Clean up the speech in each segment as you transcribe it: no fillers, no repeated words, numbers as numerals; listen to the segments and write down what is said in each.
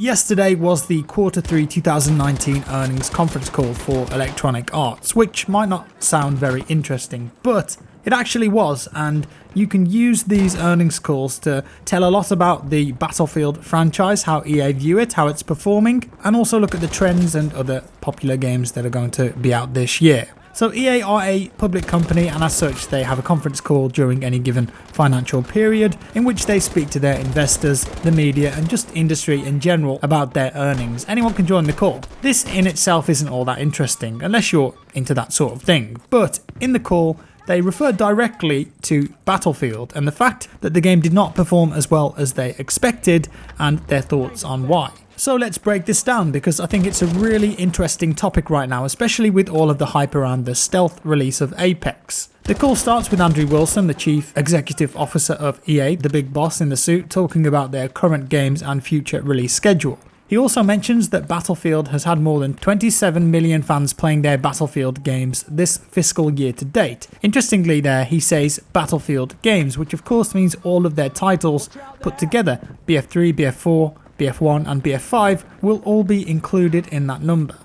Yesterday was the Q3 2019 earnings conference call for Electronic Arts, which might not sound very interesting, but it actually was, and you can use these earnings calls to tell a lot about the Battlefield franchise, how EA view it, how it's performing, and also look at the trends and other popular games that are going to be out this year. So EA are a public company, and as such they have a conference call during any given financial period in which they speak to their investors, the media and just industry in general about their earnings. Anyone can join the call. This in itself isn't all that interesting unless you're into that sort of thing, but in the call they refer directly to Battlefield and the fact that the game did not perform as well as they expected and their thoughts on why. So let's break this down because I think it's a really interesting topic right now, especially with all of the hype around the stealth release of Apex. The call starts with Andrew Wilson, the Chief Executive Officer of EA, the big boss in the suit, talking about their current games and future release schedule. He also mentions that Battlefield has had more than 27 million fans playing their Battlefield games this fiscal year to date. Interestingly there, he says Battlefield games, which of course means all of their titles put together, BF3, BF4, BF1 and BF5 will all be included in that number.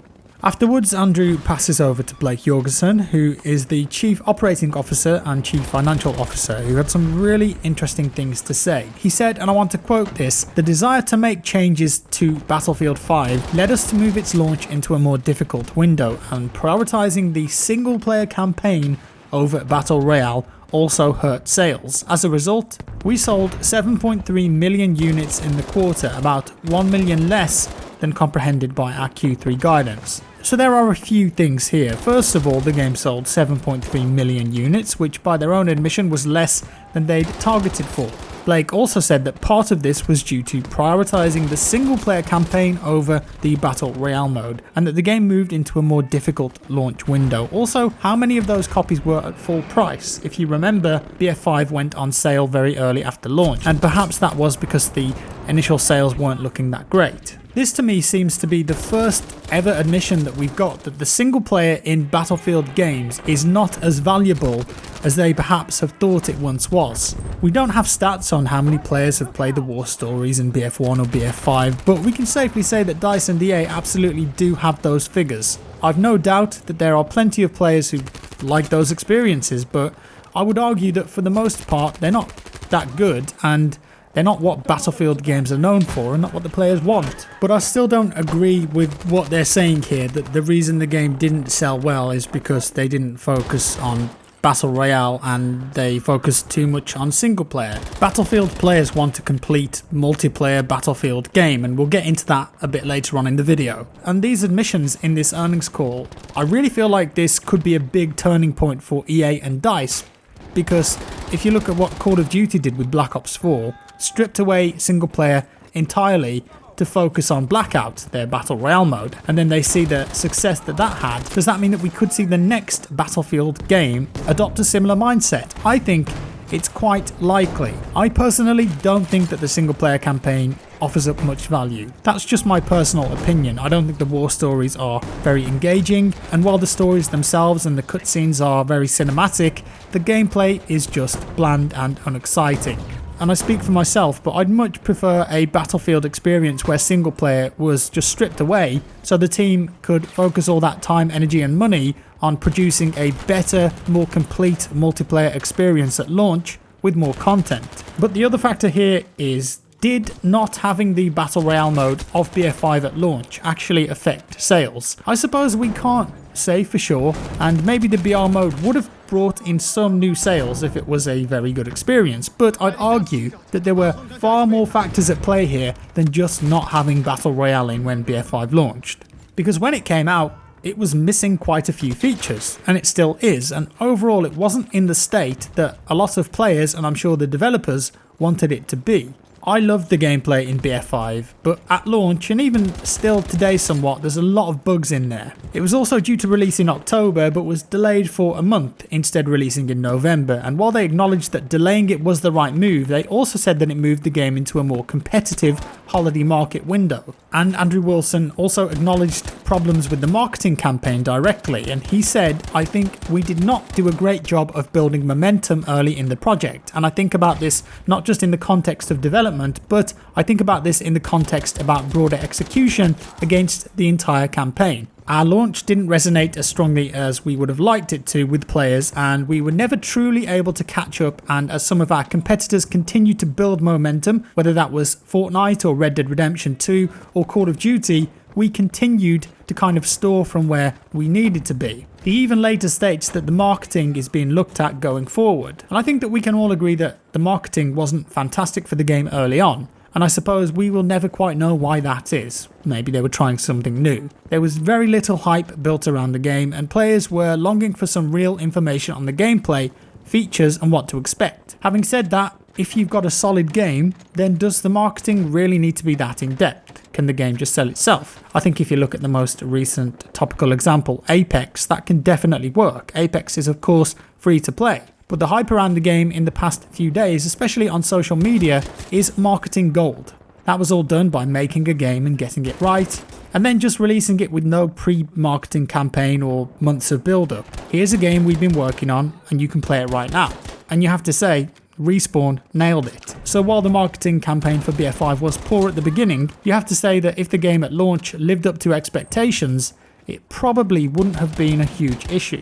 Afterwards, Andrew passes over to Blake Jorgensen, who is the Chief Operating Officer and Chief Financial Officer, who had some really interesting things to say. He said, and I want to quote this, "The desire to make changes to Battlefield 5 led us to move its launch into a more difficult window, and prioritizing the single-player campaign over Battle Royale also hurt sales. As a result, we sold 7.3 million units in the quarter, about 1 million less than comprehended by our Q3 guidance." So there are a few things here. First of all, the game sold 7.3 million units, which by their own admission was less than they'd targeted for. Blake also said that part of this was due to prioritizing the single player campaign over the Battle Royale mode, and that the game moved into a more difficult launch window. Also, how many of those copies were at full price? If you remember, BF5 went on sale very early after launch, and perhaps that was because the initial sales weren't looking that great. This to me seems to be the first ever admission that we've got that the single player in Battlefield games is not as valuable as they perhaps have thought it once was. We don't have stats on how many players have played the war stories in BF1 or BF5, but we can safely say that DICE and EA absolutely do have those figures. I've no doubt that there are plenty of players who like those experiences, but I would argue that for the most part they're not that good, and they're not what Battlefield games are known for and not what the players want. But I still don't agree with what they're saying here, that the reason the game didn't sell well is because they didn't focus on Battle Royale and they focused too much on single player. Battlefield players want a complete multiplayer Battlefield game, and we'll get into that a bit later on in the video. And these admissions in this earnings call, I really feel like this could be a big turning point for EA and DICE, because if you look at what Call of Duty did with Black Ops 4, stripped away single player entirely to focus on Blackout, their Battle Royale mode, and then they see the success that that had, does that mean that we could see the next Battlefield game adopt a similar mindset? I think it's quite likely. I personally don't think that the single player campaign offers up much value. That's just my personal opinion. I don't think the war stories are very engaging, and while the stories themselves and the cutscenes are very cinematic, the gameplay is just bland and unexciting. And I speak for myself, but I'd much prefer a Battlefield experience where single player was just stripped away so the team could focus all that time, energy and money on producing a better, more complete multiplayer experience at launch with more content. But the other factor here is, did not having the Battle Royale mode of BF5 at launch actually affect sales? I suppose we can't say for sure, and maybe the BR mode would have brought in some new sales if it was a very good experience, but I'd argue that there were far more factors at play here than just not having Battle Royale in when BF5 launched. Because when it came out, it was missing quite a few features, and it still is, and overall it wasn't in the state that a lot of players, and I'm sure the developers, wanted it to be. I loved the gameplay in BF5, but at launch, and even still today somewhat, there's a lot of bugs in there. It was also due to release in October, but was delayed for a month, instead releasing in November, and while they acknowledged that delaying it was the right move, they also said that it moved the game into a more competitive holiday market window. And Andrew Wilson also acknowledged problems with the marketing campaign directly, and he said, "I think we did not do a great job of building momentum early in the project." And I think about this not just in the context of development, but I think about this in the context about broader execution against the entire campaign. Our launch didn't resonate as strongly as we would have liked it to with players, and we were never truly able to catch up, and as some of our competitors continued to build momentum, whether that was Fortnite or Red Dead Redemption 2 or Call of Duty, we continued to kind of store from where we needed to be. He even later states that the marketing is being looked at going forward, and I think that we can all agree that the marketing wasn't fantastic for the game early on. And I suppose we will never quite know why that is. Maybe they were trying something new. There was very little hype built around the game, and players were longing for some real information on the gameplay, features, and what to expect. Having said that, if you've got a solid game, then does the marketing really need to be that in depth? Can the game just sell itself? I think if you look at the most recent topical example, Apex, that can definitely work. Apex is of course free to play. But the hype around the game in the past few days, especially on social media, is marketing gold. That was all done by making a game and getting it right, and then just releasing it with no pre-marketing campaign or months of build-up. Here's a game we've been working on, and you can play it right now. And you have to say, Respawn nailed it. So while the marketing campaign for BF5 was poor at the beginning, you have to say that if the game at launch lived up to expectations, it probably wouldn't have been a huge issue.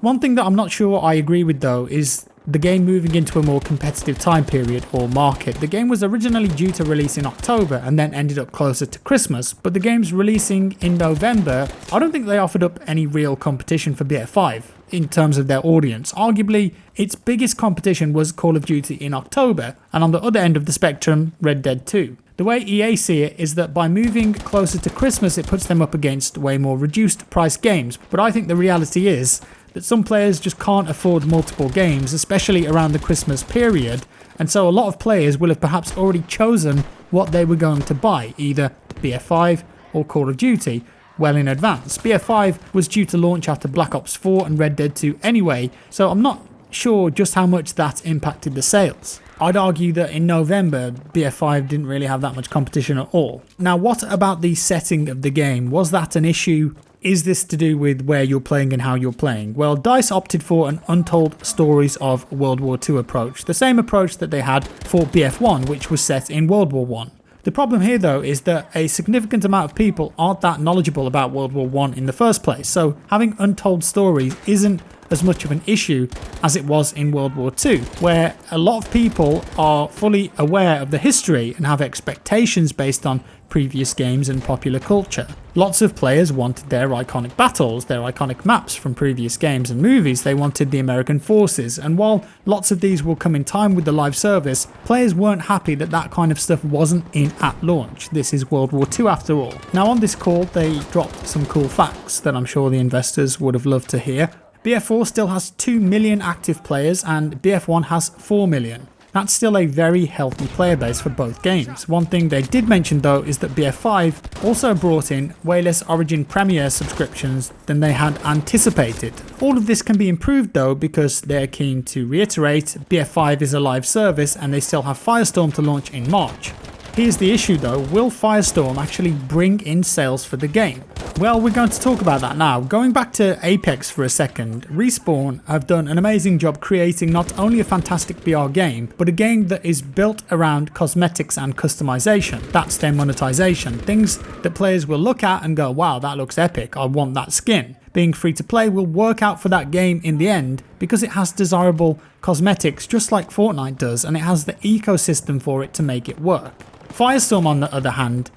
One thing that I'm not sure I agree with though is the game moving into a more competitive time period or market. The game was originally due to release in October and then ended up closer to Christmas, but the game's releasing in November. I don't think they offered up any real competition for BF5 in terms of their audience. Arguably, its biggest competition was Call of Duty in October, and on the other end of the spectrum, Red Dead 2. The way EA see it is that by moving closer to Christmas, it puts them up against way more reduced price games, but I think the reality is that some players just can't afford multiple games, especially around the Christmas period, and so a lot of players will have perhaps already chosen what they were going to buy, either BF5 or Call of Duty, well in advance. BF5 was due to launch after Black Ops 4 and Red Dead 2 anyway, so I'm not sure just how much that impacted the sales. I'd argue that in November, BF5 didn't really have that much competition at all. Now, what about the setting of the game? Was that an issue? Is this to do with where you're playing and how you're playing? Well, DICE opted for an Untold Stories of World War II approach, the same approach that they had for BF1, which was set in World War I. The problem here though is that a significant amount of people aren't that knowledgeable about World War I in the first place, so having untold stories isn't as much of an issue as it was in World War II, where a lot of people are fully aware of the history and have expectations based on previous games and popular culture. Lots of players wanted their iconic battles, their iconic maps from previous games and movies. They wanted the American forces, and while lots of these will come in time with the live service, players weren't happy that that kind of stuff wasn't in at launch. This is World War II after all. Now on this call they dropped some cool facts that I'm sure the investors would have loved to hear. BF4 still has 2 million active players and BF1 has 4 million. That's still a very healthy player base for both games. One thing they did mention though is that BF5 also brought in way less Origin Premier subscriptions than they had anticipated. All of this can be improved though because they're keen to reiterate BF5 is a live service and they still have Firestorm to launch in March. Here's the issue though, will Firestorm actually bring in sales for the game? Well, we're going to talk about that now. Going back to Apex for a second, Respawn have done an amazing job creating not only a fantastic BR game, but a game that is built around cosmetics and customization. That's their monetization. Things that players will look at and go, wow, that looks epic, I want that skin. Being free to play will work out for that game in the end because it has desirable cosmetics just like Fortnite does, and it has the ecosystem for it to make it work. Firestorm, on the other hand,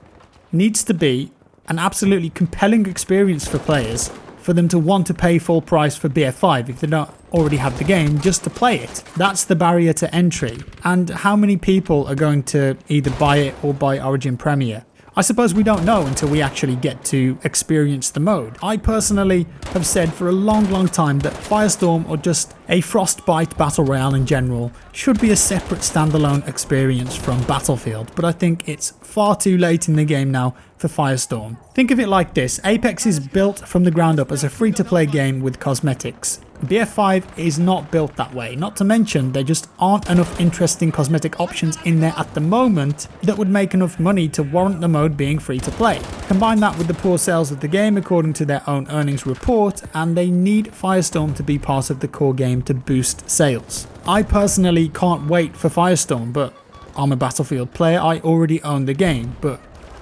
needs to be an absolutely compelling experience for players for them to want to pay full price for BF5 if they don't already have the game just to play it. That's the barrier to entry. And how many people are going to either buy it or buy Origin Premier? I suppose we don't know until we actually get to experience the mode. I personally have said for a long time that Firestorm, or just a Frostbite Battle Royale in general, should be a separate standalone experience from Battlefield, but I think it's far too late in the game now for Firestorm. Think of it like this, Apex is built from the ground up as a free-to-play game with cosmetics. BF5 is not built that way, not to mention there just aren't enough interesting cosmetic options in there at the moment that would make enough money to warrant the mode being free to play. Combine that with the poor sales of the game according to their own earnings report, and they need Firestorm to be part of the core game to boost sales. I personally can't wait for Firestorm, but I'm a Battlefield player, I already own the game, but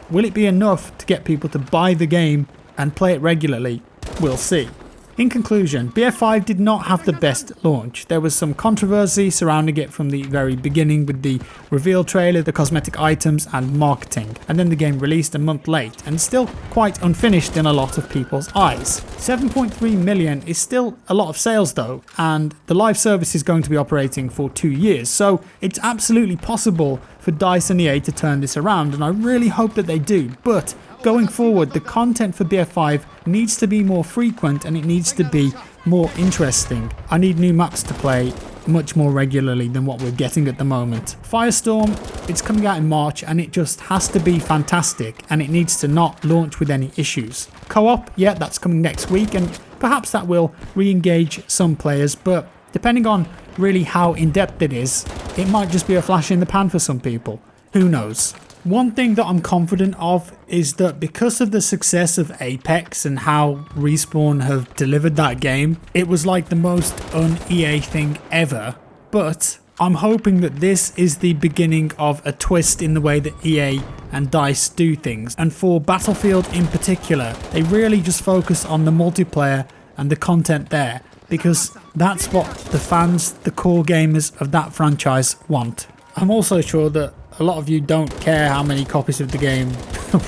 will it be enough to get people to buy the game and play it regularly? We'll see. In conclusion, BF5 did not have the best launch. There was some controversy surrounding it from the very beginning with the reveal trailer, the cosmetic items and marketing, and then the game released a month late and still quite unfinished in a lot of people's eyes. 7.3 million is still a lot of sales though, and the live service is going to be operating for 2 years, so it's absolutely possible for DICE and EA to turn this around, and I really hope that they do. But going forward, the content for BF5 needs to be more frequent and it needs to be more interesting. I need new maps to play much more regularly than what we're getting at the moment. Firestorm, it's coming out in March and it just has to be fantastic, and it needs to not launch with any issues. Co-op, yeah, that's coming next week, and perhaps that will re-engage some players, but depending on really how in-depth it is, it might just be a flash in the pan for some people. Who knows? One thing that I'm confident of is that because of the success of Apex and how Respawn have delivered that game, it was like the most un-EA thing ever. But I'm hoping that this is the beginning of a twist in the way that EA and DICE do things. And for Battlefield in particular, they really just focus on the multiplayer and the content there, because that's what the fans, the core gamers of that franchise want. I'm also sure that a lot of you don't care how many copies of the game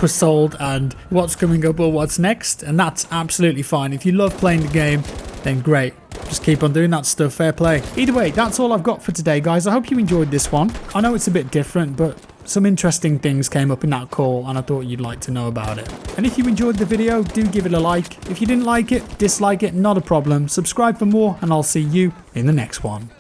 were sold and what's coming up or what's next, and that's absolutely fine. If you love playing the game, then great. Just keep on doing that stuff, fair play. Either way, that's all I've got for today, guys. I hope you enjoyed this one. I know it's a bit different, but some interesting things came up in that call and I thought you'd like to know about it. And if you enjoyed the video, do give it a like. If you didn't like it, dislike it, not a problem. Subscribe for more and I'll see you in the next one.